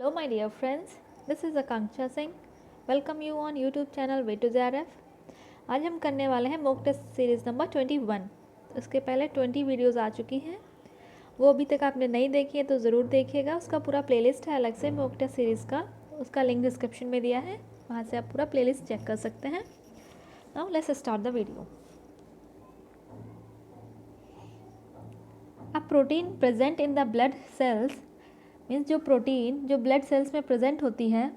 Hello my dear friends, this is Akanksha Singh. Welcome you on YouTube channel Way to JRF. आज हम करने वाले हैं mock test series number 21। उसके पहले 20 वीडियोस आ चुकी हैं, वो अभी तक आपने नहीं देखी है तो ज़रूर देखिएगा। उसका पूरा प्लेलिस्ट है अलग से मॉक टेस्ट सीरीज़ का, उसका लिंक डिस्क्रिप्शन में दिया है, वहाँ से आप पूरा प्लेलिस्ट चेक कर सकते हैं। Now let's start the video. A protein present in the blood cells means जो प्रोटीन जो ब्लड सेल्स में प्रेजेंट होती है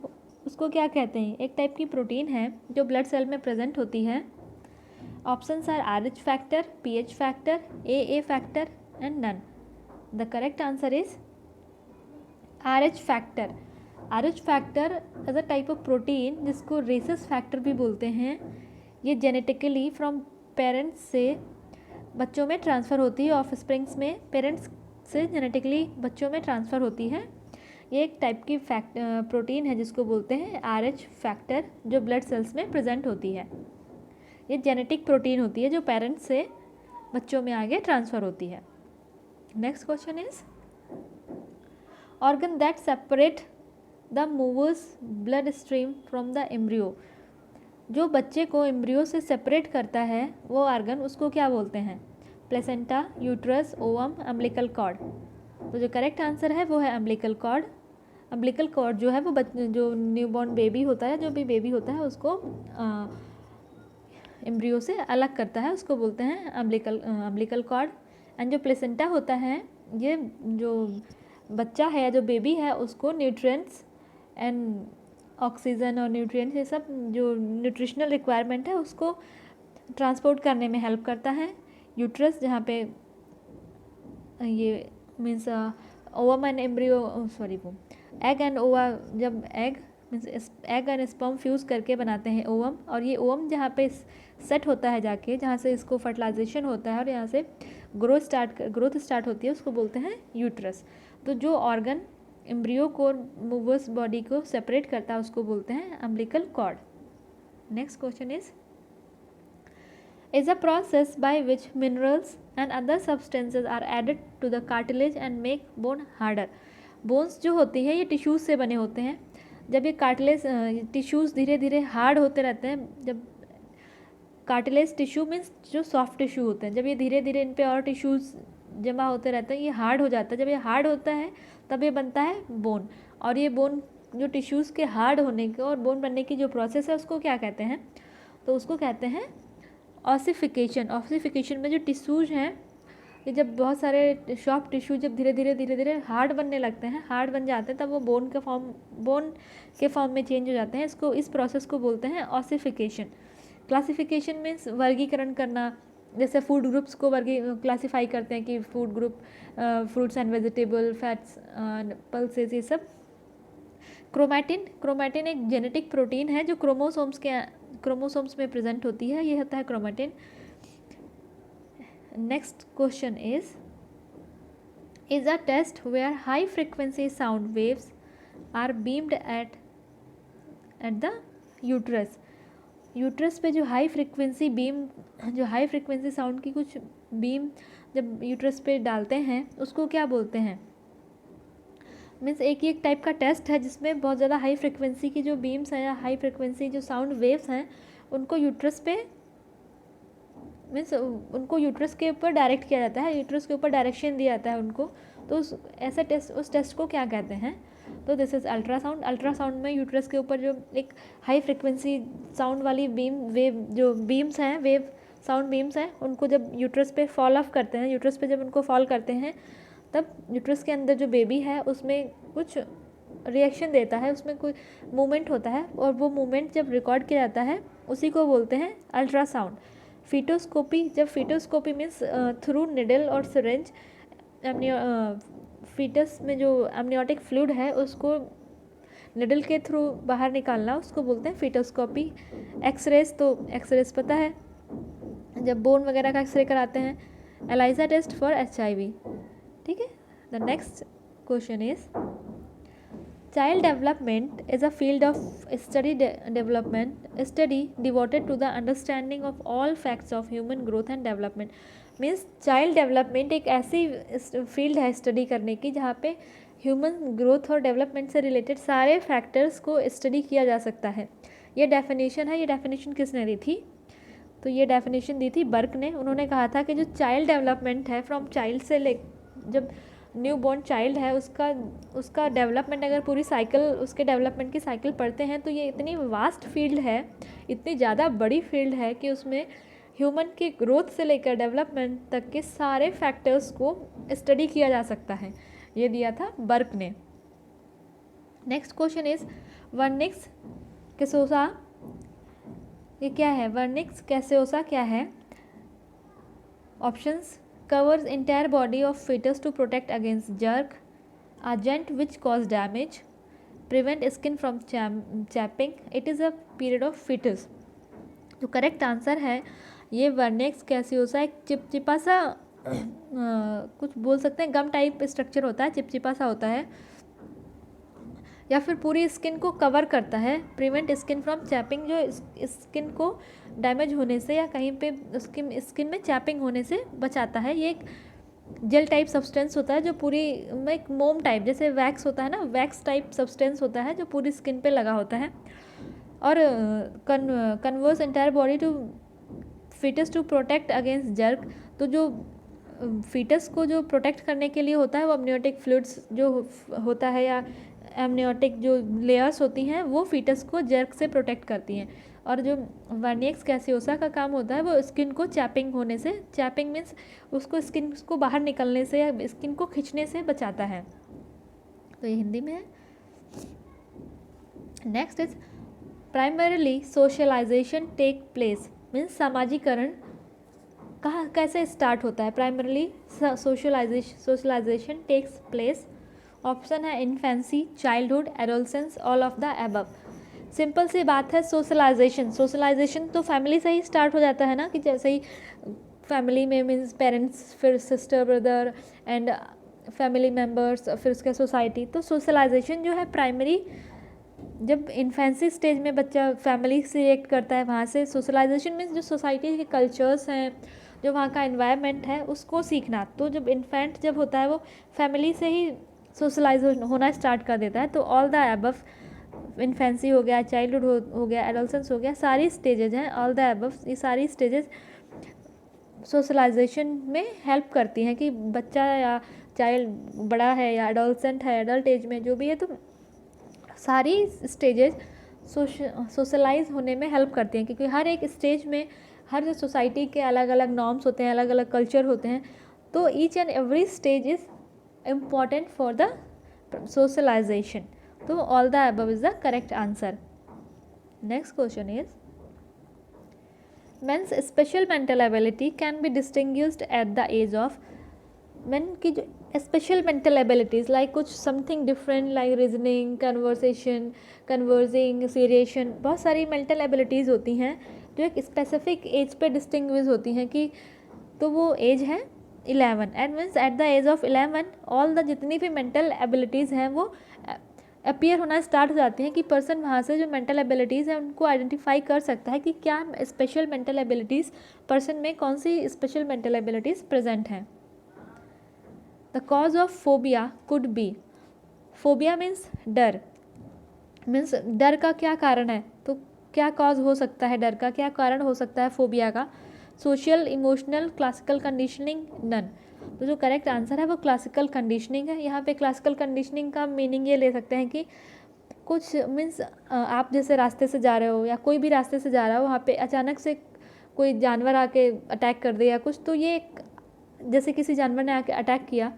उसको क्या कहते हैं? एक टाइप की प्रोटीन है जो ब्लड सेल में प्रेजेंट होती है। Options are RH factor, pH factor, AA factor and none. The correct answer is RH factor. RH factor is a type of protein जिसको रेसस फैक्टर भी बोलते हैं। ये जेनेटिकली फ्रॉम पेरेंट्स से बच्चों में ट्रांसफ़र होती है, ऑफ स्प्रिंग्स में पेरेंट्स से जेनेटिकली बच्चों में ट्रांसफ़र होती है। ये एक टाइप की प्रोटीन है जिसको बोलते हैं RH फैक्टर, जो ब्लड सेल्स में प्रेजेंट होती है। ये जेनेटिक प्रोटीन होती है जो पेरेंट्स से बच्चों में आगे ट्रांसफ़र होती है। Next question is organ that separate the movers blood stream from the embryo. जो बच्चे को एम्ब्रियो से सेपरेट करता है वो ऑर्गन, उसको क्या बोलते हैं? Placenta, uterus, ovum, umbilical cord. तो जो करेक्ट आंसर है वो है अम्बिलिकल कॉर्ड। अम्बिलिकल कॉर्ड जो है वो जो न्यूबॉर्न बेबी होता है, जो भी बेबी होता है उसको एम्ब्रियो से अलग करता है, उसको बोलते हैं अम्बिलिकल कॉर्ड। एंड जो प्लेसेंटा होता है, ये जो बच्चा है, जो बेबी है, उसको न्यूट्रिएंट्स एंड ऑक्सीजन और न्यूट्रिएंट्स, ये सब जो न्यूट्रिशनल रिक्वायरमेंट है उसको ट्रांसपोर्ट करने में हेल्प करता है। यूट्रस जहाँ पे ये मीन्स ओवम एंड एम्ब्रियो वो एग एंड ओवा, जब egg means egg and sperm fuse करके बनाते हैं ओवम, और ये ओवम जहाँ पे सेट होता है जाके, जहाँ से इसको फर्टिलाइजेशन होता है और यहाँ से ग्रोथ स्टार्ट होती है, उसको बोलते हैं यूट्रस। तो जो ऑर्गन एम्ब्रियो को मूवर्स बॉडी को सेपरेट करता है उसको बोलते हैं umbilical cord. Next question is a process by which minerals and other substances are added to the cartilage and make bone harder. Bones जो होती है ये टिश्यूज़ से बने होते हैं। जब ये कार्टिलेज टिश्यूज़ धीरे धीरे हार्ड होते रहते हैं, जब कार्टिलेज टिश्यू मीन्स जो सॉफ्ट टिश्यू होते हैं, जब ये धीरे धीरे इन पे और टिश्यूज़ जमा होते रहते हैं, ये हार्ड हो जाता है। जब ये हार्ड होता है तब ये बनता है बोन। और ये बोन जो टिश्यूज़ के हार्ड होने के और बोन बनने की जो प्रोसेस है उसको क्या कहते हैं? तो उसको कहते हैं ऑसिफिकेशन। ऑसिफिकेशन में जो टिश्यूज हैं, ये जब बहुत सारे सॉफ्ट टिश्यू जब धीरे धीरे हार्ड बनने लगते हैं, हार्ड बन जाते हैं, तब वो बोन के फॉर्म में चेंज हो जाते हैं। इसको इस प्रोसेस को बोलते हैं ऑसिफिकेशन। क्लासिफिकेशन मीन्स वर्गीकरण करना, जैसे फूड ग्रुप्स को क्लासीफाई करते हैं कि food group fruits and vegetable, fats, pulses, ये सब। क्रोमैटिन एक जेनेटिक प्रोटीन है जो क्रोमोसोम्स में प्रेजेंट होती है, ये होता है chromatin. Next question is a test where high frequency sound waves are beamed at the uterus. Uterus पे जो हाई फ्रीक्वेंसी साउंड की कुछ बीम जब यूट्रस पे डालते हैं उसको क्या बोलते हैं? मीन्स एक टाइप का टेस्ट है जिसमें बहुत ज़्यादा हाई फ्रिक्वेंसी की जो बीम्स हैं या हाई फ्रिक्वेंसी जो साउंड वेव्स हैं उनको यूट्रस के ऊपर डायरेक्ट किया जाता है, यूट्रस के ऊपर डायरेक्शन दिया जाता है उनको। तो उस टेस्ट को क्या कहते हैं? तो दिस इज़ अल्ट्रासाउंड। अल्ट्रासाउंड में यूट्रस के ऊपर जो एक हाई फ्रिक्वेंसी साउंड वाली बीम्स हैं, वेव साउंड बीम्स हैं, उनको जब यूट्रस पे फॉल ऑफ करते हैं, यूट्रस पे जब उनको फॉल करते हैं, तब यूट्रस के अंदर जो बेबी है उसमें कुछ रिएक्शन देता है, उसमें कोई मूवमेंट होता है, और वो मूवमेंट जब रिकॉर्ड किया जाता है उसी को बोलते हैं अल्ट्रासाउंड। फीटोस्कोपी मीन्स थ्रू निडल और सिरिंज, फीटस में जो एमनियोटिक फ्लूइड है उसको निडल के थ्रू बाहर निकालना, उसको बोलते हैं फीटोस्कोपी। एक्सरेज पता है, जब बोन वगैरह का एक्सरे कराते हैं। ELISA test for HIV। ठीक है। The next question is child development is a field of study devoted to the understanding of all facts of human growth and development. Means child development एक ऐसी field है study करने की जहाँ पे human growth और डेवलपमेंट से related सारे फैक्टर्स को स्टडी किया जा सकता है। ये डेफिनेशन है। ये डेफिनेशन किसने दी थी? तो ये डेफिनेशन दी थी बर्क ने। उन्होंने कहा था कि जो चाइल्ड डेवलपमेंट है फ्रॉम चाइल्ड से ले, जब न्यू बॉर्न चाइल्ड है उसका डेवलपमेंट, अगर पूरी साइकिल उसके डेवलपमेंट की साइकिल पढ़ते हैं तो ये इतनी वास्ट फील्ड है, इतनी ज़्यादा बड़ी फील्ड है कि उसमें ह्यूमन की ग्रोथ से लेकर डेवलपमेंट तक के सारे फैक्टर्स को स्टडी किया जा सकता है। ये दिया था बर्क ने। Next question is vernix caseosa. ये क्या है? वर्निक्स कैसेओसा क्या है? Options: covers entire body of fetus to protect against jerk, agent which cause damage, prevent skin from chapping, it is a period of fetus। तो correct answer है ये Wernicke's कैसियोसा एक चिपचिपा सा कुछ बोल सकते हैं गम टाइप स्ट्रक्चर होता है, चिपचिपा सा होता है, या फिर पूरी स्किन को कवर करता है। प्रिवेंट स्किन फ्रॉम चैपिंग, जो स्किन को डैमेज होने से या कहीं पे उसकी स्किन में चैपिंग होने से बचाता है। ये एक जेल टाइप सब्सटेंस होता है जो पूरी में एक मोम टाइप, जैसे वैक्स होता है ना, वैक्स टाइप सब्सटेंस होता है जो पूरी स्किन पे लगा होता है। और covers entire body to fetus to protect against jerk. तो जो फीटस को जो प्रोटेक्ट करने के लिए होता है वो अम्नियोटिक फ्लूइड्स जो होता है या एमनियोटिक जो लेयर्स होती हैं वो फीटस को जर्क से प्रोटेक्ट करती हैं। और जो वर्निक्स कैसियोसा का काम होता है वो स्किन को चैपिंग होने से, चैपिंग मीन्स उसको स्किन को बाहर निकलने से या स्किन को खींचने से बचाता है। तो ये हिंदी में है। Next is primarily socialisation take place, means सामाजिकरण कहाँ कैसे स्टार्ट होता है? Primarily socialisation takes place. Option है infancy, childhood, adolescence, all of the above. Simple सी बात है, सोशलाइजेशन तो फैमिली से ही स्टार्ट हो जाता है ना, कि जैसे ही फैमिली में मीन्स पेरेंट्स, फिर sister brother and family members, फिर उसके सोसाइटी। तो सोशलाइजेशन जो है प्राइमरी, जब इन्फेंसी स्टेज में बच्चा फैमिली से रिएक्ट करता है वहाँ से सोशलाइजेशन मीन्स जो सोसाइटी के कल्चर्स हैं, जो वहाँ का एनवायरनमेंट है उसको सीखना। तो जब इन्फेंट जब होता है वो फैमिली से ही सोशलाइज होना स्टार्ट कर देता है। तो ऑल द अबव, इन्फेंसी हो गया, चाइल्डहुड हो गया, एडोलसेंस हो गया, सारी स्टेजेज हैं, ऑल द अबव, ये सारी स्टेजेस सोशलाइजेशन में हेल्प करती हैं कि बच्चा या चाइल्ड बड़ा है या एडोलसेंट है, एडल्ट एज में जो भी है, तो सारी स्टेजेस सोशलाइज होने में हेल्प करती हैं। क्योंकि हर एक स्टेज में हर सोसाइटी के अलग अलग नॉर्म्स होते हैं, अलग अलग कल्चर होते हैं। तो each and every stage is important for the socialisation. तो all the above is the correct answer. Next question is men's special mental ability can be distinguished at the age of. Men की जो special mental abilities like कुछ something different like reasoning, conversing, seriation, बहुत सारी mental abilities होती हैं जो एक specific as पे डिस्टिंग्विश होती हैं। कि तो वो एज है 11 and means at the age of 11 all the जितनी भी मेंटल एबिलिटीज़ हैं वो अपीयर होना स्टार्ट हो जाती हैं। कि पर्सन वहाँ से जो मेंटल एबिलिटीज़ हैं उनको आइडेंटिफाई कर सकता है कि क्या स्पेशल मेंटल एबिलिटीज़ पर्सन में कौन सी स्पेशल मेंटल एबिलिटीज़ प्रेजेंट हैं। The cause of phobia could be, phobia means डर, मीन्स डर का क्या कारण है, तो क्या कॉज हो सकता है, डर का क्या कारण हो सकता है फोबिया का। Social, emotional, classical conditioning, none. तो जो करेक्ट आंसर है वो क्लासिकल कंडीशनिंग है। यहाँ पे क्लासिकल कंडीशनिंग का मीनिंग ये ले सकते हैं कि कुछ मीन्स आप जैसे रास्ते से जा रहे हो या कोई भी रास्ते से जा रहा हो, वहाँ पे अचानक से कोई जानवर आके अटैक कर दे या कुछ, तो ये जैसे किसी जानवर ने आके अटैक किया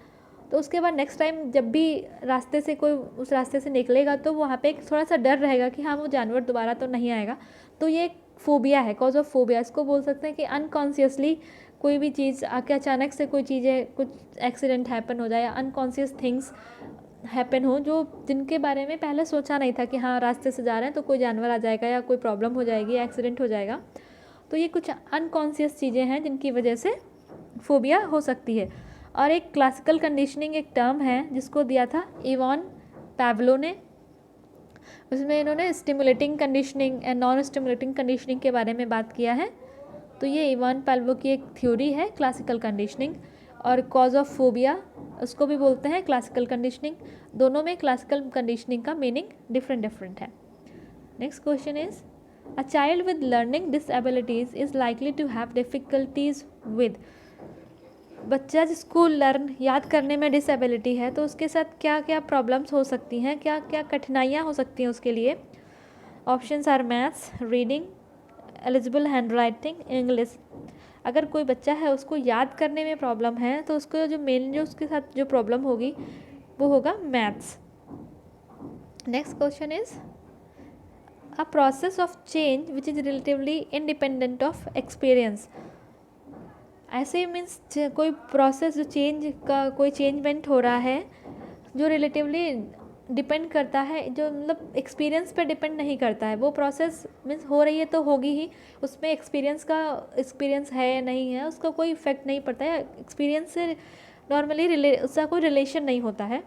तो उसके बाद नेक्स्ट टाइम जब भी रास्ते से कोई उस रास्ते से निकलेगा तो वहाँ पे एक थोड़ा सा डर रहेगा कि हाँ वो जानवर दोबारा तो नहीं आएगा। तो ये फोबिया है, कॉज ऑफ फोबिया। इसको बोल सकते हैं कि अनकॉन्शियसली कोई भी चीज़ आके अचानक से कोई चीज़ें, कुछ एक्सीडेंट हैपन हो जाए या अनकॉन्शियस थिंग्स हैपन हो जो जिनके बारे में पहले सोचा नहीं था कि हाँ रास्ते से जा रहे हैं तो कोई जानवर आ जाएगा या कोई प्रॉब्लम हो जाएगी, एक्सीडेंट हो जाएगा। तो ये कुछ अनकॉन्शियस चीज़ें हैं जिनकी वजह से फोबिया हो सकती है। और एक क्लासिकल कंडीशनिंग एक टर्म है जिसको दिया था इवान पैवलो ने। उसमें इन्होंने stimulating conditioning and non stimulating conditioning के बारे में बात किया है। तो ये इवान पैवलो की एक थ्योरी है क्लासिकल कंडीशनिंग। और कॉज ऑफ फोबिया उसको भी बोलते हैं क्लासिकल कंडीशनिंग। दोनों में क्लासिकल कंडीशनिंग का मीनिंग डिफरेंट डिफरेंट है। Next question is a child with learning disabilities is likely to have difficulties with. बच्चा जिसको लर्न याद करने में डिसेबिलिटी है तो उसके साथ क्या क्या प्रॉब्लम्स हो सकती हैं, क्या क्या कठिनाइयाँ हो सकती हैं उसके लिए। Options are maths, reading, eligible hand writing, English. अगर कोई बच्चा है उसको याद करने में प्रॉब्लम है तो उसको जो मेन जो उसके साथ जो प्रॉब्लम होगी वो होगा maths. Next question is a process of change which is relatively independent of experience. ऐसे मीन्स कोई प्रोसेस जो चेंज का कोई चेंजमेंट हो रहा है जो रिलेटिवली डिपेंड करता है, जो मतलब एक्सपीरियंस पे डिपेंड नहीं करता है। वो प्रोसेस मीन्स हो रही है तो होगी ही, उसमें एक्सपीरियंस है या नहीं है उसका कोई इफेक्ट नहीं पड़ता है। एक्सपीरियंस से नॉर्मली उसका कोई रिलेशन नहीं होता है।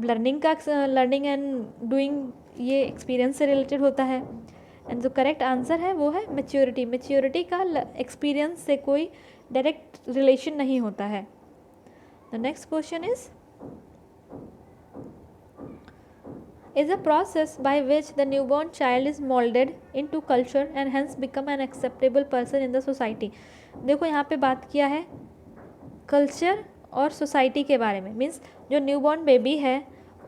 लर्निंग एंड डूइंग ये एक्सपीरियंस से रिलेटेड होता है। एंड जो करेक्ट आंसर है वो है मैच्योरिटी। मैच्योरिटी का एक्सपीरियंस से कोई डायरेक्ट रिलेशन नहीं होता है। The next question is a process by which the newborn child is molded into culture and hence become an acceptable person in the society। देखो यहाँ पे बात किया है कल्चर और सोसाइटी के बारे में। मीन्स जो न्यूबॉर्न बेबी है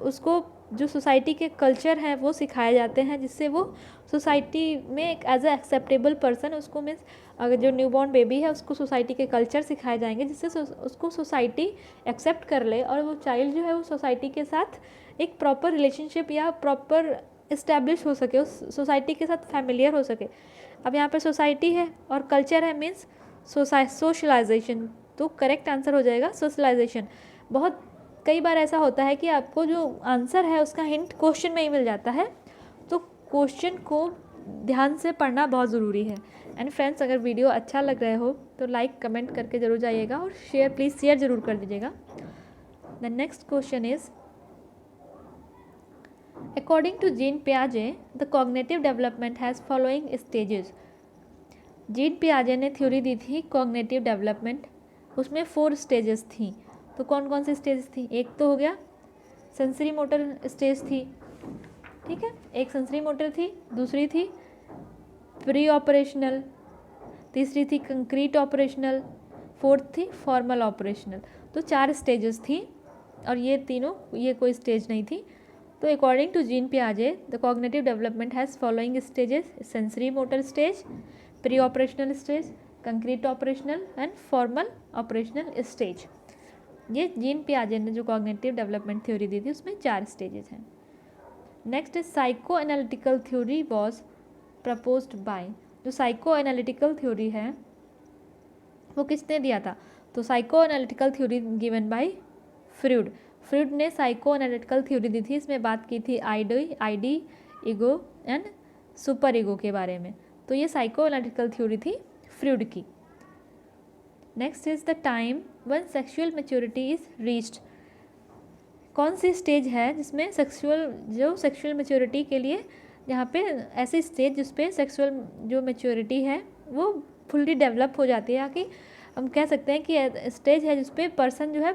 उसको जो सोसाइटी के कल्चर हैं वो सिखाए जाते हैं जिससे वो सोसाइटी में एक एज अ एक्सेप्टेबल पर्सन उसको मीन्स अगर जो न्यूबॉर्न बेबी है उसको सोसाइटी के कल्चर सिखाए जाएंगे जिससे उसको सोसाइटी एक्सेप्ट कर ले और वो चाइल्ड जो है वो सोसाइटी के साथ एक प्रॉपर रिलेशनशिप या प्रॉपर इस्टेब्लिश हो सके, उस सोसाइटी के साथ फैमिलियर हो सके। अब यहाँ पे सोसाइटी है और कल्चर है मीन्स सोशलाइजेशन, तो करेक्ट आंसर हो जाएगा सोशलाइजेशन। बहुत कई बार ऐसा होता है कि आपको जो आंसर है उसका हिंट क्वेश्चन में ही मिल जाता है, तो क्वेश्चन को ध्यान से पढ़ना बहुत ज़रूरी है। एंड फ्रेंड्स, अगर वीडियो अच्छा लग रहा हो तो लाइक कमेंट करके ज़रूर जाइएगा और प्लीज़ शेयर ज़रूर कर दीजिएगा। The next question is According to Jean Piaget, the cognitive development has following stages। Jean पियाजे ने थ्योरी दी थी कॉग्निटिव डेवलपमेंट, उसमें 4 स्टेजेस थी। तो कौन कौन सी स्टेजेस थी? एक तो हो गया सेंसरी मोटर स्टेज थी, ठीक है, एक सेंसरी मोटर थी, दूसरी थी प्री ऑपरेशनल, तीसरी थी कंक्रीट ऑपरेशनल, फोर्थ थी फॉर्मल ऑपरेशनल। तो 4 स्टेजेस थी और ये कोई स्टेज नहीं थी। तो अकॉर्डिंग टू जीन पियाजे the cognitive development has following stages: sensory motor stage, pre operational stage, concrete operational and formal operational stage. ये जीन पियाजे ने जो कॉग्निटिव डेवलपमेंट थ्योरी दी थी उसमें 4 स्टेजेस हैं। Next is psycho analytical theory was proposed by. जो psycho analytical theory है वो किसने दिया था? तो psycho analytical theory given by Freud. Freud ने साइको एनालिटिकल थ्योरी दी थी। इसमें बात की थी id, ego and super ego के बारे में। तो ये साइको एनालिटिकल थ्योरी थी फ्रूड की। Next is the time when sexual maturity is reached. कौन सी स्टेज है जिसमें सेक्सुअल मैच्योरिटी के लिए, यहाँ पे ऐसी स्टेज जिस पे सेक्सुअल जो मैच्योरिटी है वो फुल्ली डेवलप हो जाती है, या कि हम कह सकते हैं कि स्टेज है जिस पे पर्सन जो है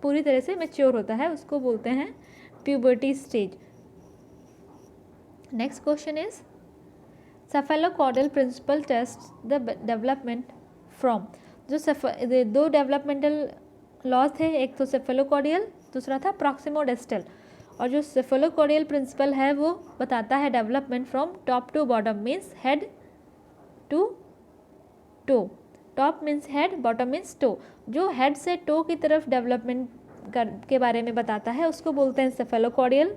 पूरी तरह से मैच्योर होता है, उसको बोलते हैं puberty stage. Next question is cephalocaudal principle test the development from. जो 2 डेवलपमेंटल लॉज थे, एक तो सेफेलोकॉर्डियल, दूसरा था प्रॉक्सिमोडिस्टल। और जो सेफेलोकॉर्डियल प्रिंसिपल है वो बताता है development from top to bottom, means head to toe. Top means head, bottom means toe. जो हेड से टो की तरफ डेवलपमेंट के बारे में बताता है उसको बोलते हैं सेफेलोकॉर्डियल।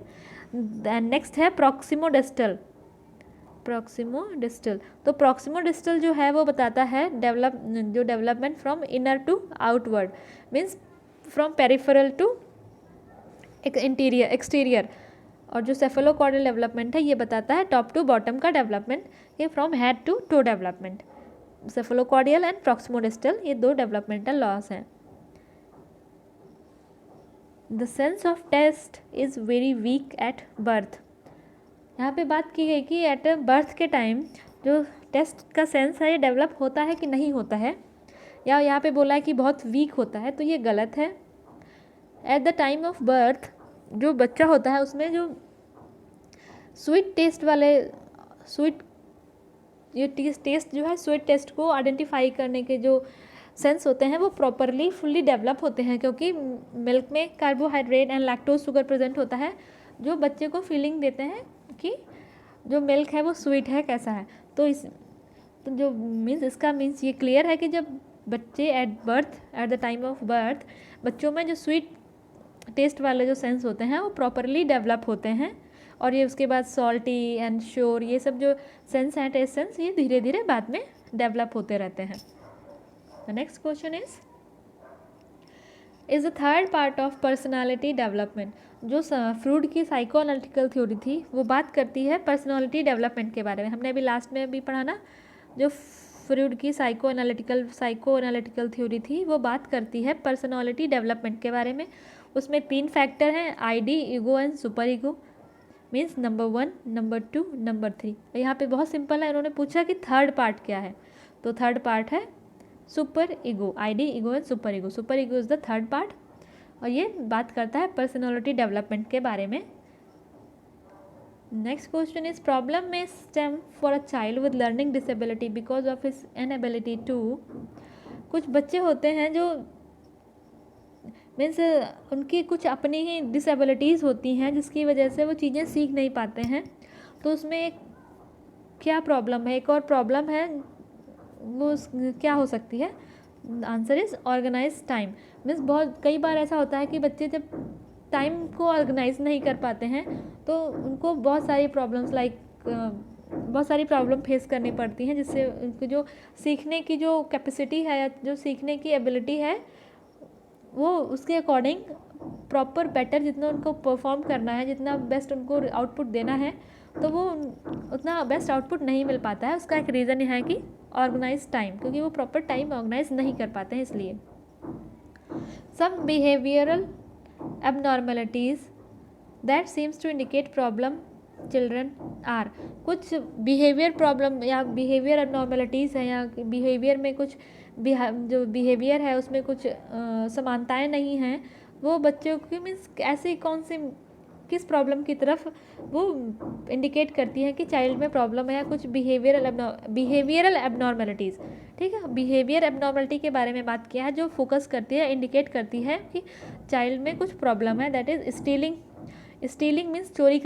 नेक्स्ट है प्रॉक्सिमोडिस्टल। तो प्रॉक्सिमोडिस्टल जो है वो बताता है development from inner to outward, means from peripheral to exterior. और जो सेफेलोकॉर्डियल डेवलपमेंट है ये बताता है टॉप टू बॉटम का डेवलपमेंट, ये from head to toe development. Cephalocaudal and proximodistal ये 2 डेवलपमेंटल लॉस हैं। The sense of taste is very weak at birth. यहाँ पे बात की गई कि एट बर्थ के टाइम जो टेस्ट का सेंस है ये डेवलप होता है कि नहीं होता है, या यहाँ पे बोला है कि बहुत वीक होता है, तो ये गलत है। At the time of birth जो बच्चा होता है उसमें जो स्वीट टेस्ट वाले स्वीट ये टेस्ट जो है स्वीट टेस्ट को आइडेंटिफाई करने के जो सेंस होते हैं वो प्रॉपरली फुल्ली डेवलप होते हैं, क्योंकि मिल्क में carbohydrate and lactose sugar present होता है जो बच्चे को फीलिंग देते हैं कि जो मिल्क है वो स्वीट है कैसा है। तो जो मीन्स इसका मीन्स ये क्लियर है कि जब बच्चे at the time of birth बच्चों में जो स्वीट टेस्ट वाले जो सेंस होते हैं वो प्रॉपरली डेवलप होते हैं, और ये उसके बाद सॉल्टी एंड श्योर ये सब जो सेंस हैं टेस्ट सेंस ये धीरे धीरे बाद में डेवलप होते रहते हैं। The next question is the third part of personality development. जो फ्रूड की साइको एनालिटिकल थ्योरी थी वो बात करती है पर्सनालिटी डेवलपमेंट के बारे में। हमने अभी लास्ट में भी पढ़ा ना, जो फ्रूड की साइको एनालिटिकल थ्योरी थी वो बात करती है पर्सनालिटी डेवलपमेंट के बारे में। उसमें 3 फैक्टर हैं, ID, ego and super ego, means number 1, number 2, number 3। यहाँ पे बहुत सिंपल है, उन्होंने पूछा कि थर्ड पार्ट क्या है, तो थर्ड पार्ट है super ego, ID, ego and super ego. Super ego is the third part और ये बात करता है पर्सनालिटी डेवलपमेंट के बारे में। नेक्स्ट क्वेश्चन इज प्रॉब्लम में stem for a child with learning disability because of his inability to. कुछ बच्चे होते हैं जो मीन्स उनकी कुछ अपनी ही डिसेबिलिटीज़ होती हैं जिसकी वजह से वो चीज़ें सीख नहीं पाते हैं। तो उसमें एक क्या प्रॉब्लम है, एक और प्रॉब्लम है, वो क्या हो सकती है? Answer is organize time. Means बहुत कई बार ऐसा होता है कि बच्चे जब टाइम को ऑर्गेनाइज नहीं कर पाते हैं तो उनको बहुत सारी प्रॉब्लम फेस करनी पड़ती हैं, जिससे उनकी जो सीखने की जो कैपेसिटी है या जो सीखने की एबिलिटी है वो उसके अकॉर्डिंग प्रॉपर बेटर जितना उनको परफॉर्म करना है, जितना बेस्ट उनको आउटपुट देना है, तो वो उतना बेस्ट आउटपुट नहीं मिल पाता है। उसका एक रीज़न यह है कि ऑर्गेनाइज टाइम, क्योंकि वो प्रॉपर टाइम ऑर्गेनाइज नहीं कर पाते हैं। इसलिए some behavioural abnormalities that seems to indicate problem children are। कुछ बिहेवियर प्रॉब्लम या बिहेवियर abnormalities हैं या बिहेवियर में कुछ जो बिहेवियर है उसमें कुछ समानताएं नहीं हैं, वो बच्चों की मीन्स ऐसी कौन सी किस प्रॉब्लम की तरफ वो इंडिकेट करती है कि चाइल्ड में प्रॉब्लम है या कुछ बिहेवियरल एबनॉर्मलिटीज़। ठीक है, बिहेवियर एबनॉर्मलिटी के बारे में बात किया है, जो फोकस करती है, इंडिकेट करती है कि चाइल्ड में कुछ प्रॉब्लम है। दैट इज़ स्टीलिंग मीन्स चोरी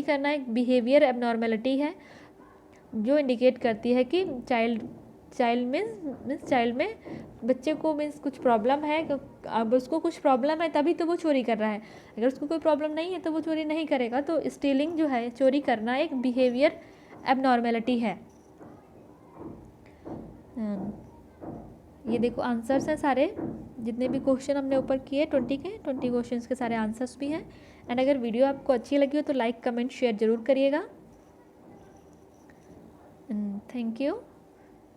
करना एक बिहेवियर एबनॉर्मलिटी है जो इंडिकेट करती है कि चाइल्ड में बच्चे को मीन्स कुछ प्रॉब्लम है। अब उसको कुछ प्रॉब्लम है तभी तो वो चोरी कर रहा है, अगर उसको कोई प्रॉब्लम नहीं है तो वो चोरी नहीं करेगा। तो स्टीलिंग जो है, चोरी करना, एक बिहेवियर एबनॉर्मेलिटी है। ये देखो आंसर्स हैं सारे, जितने भी क्वेश्चन हमने ऊपर किए 20 क्वेश्चंस के सारे आंसर्स भी हैं। एंड अगर वीडियो आपको अच्छी लगी हो तो लाइक, कमेंट, शेयर ज़रूर करिएगा। Thank you.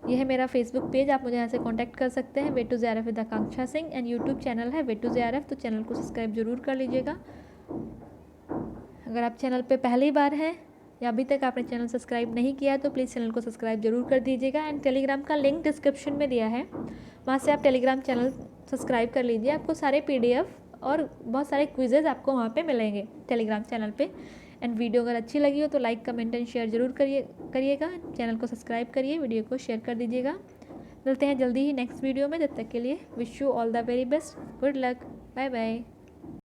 यह है मेरा फेसबुक पेज, आप मुझे यहाँ से कांटेक्ट कर सकते हैं, way to JRF with Akanksha Singh. And YouTube channel है वे टू JRF, तो चैनल को सब्सक्राइब जरूर कर लीजिएगा। अगर आप चैनल पे पहली बार हैं या अभी तक आपने चैनल सब्सक्राइब नहीं किया है तो प्लीज़ चैनल को सब्सक्राइब जरूर कर दीजिएगा। एंड टेलीग्राम का लिंक डिस्क्रिप्शन में दिया है, वहाँ से आप टेलीग्राम चैनल सब्सक्राइब कर लीजिए। आपको सारे PDF और बहुत सारे क्विजेज़ आपको वहाँ पे मिलेंगे टेलीग्राम चैनल पे। एंड वीडियो अगर अच्छी लगी हो तो लाइक, कमेंट एंड शेयर जरूर करिएगा। चैनल को सब्सक्राइब करिए, वीडियो को शेयर कर दीजिएगा। मिलते हैं जल्दी ही नेक्स्ट वीडियो में, जब तक के लिए wish you all the very best, good luck, bye bye.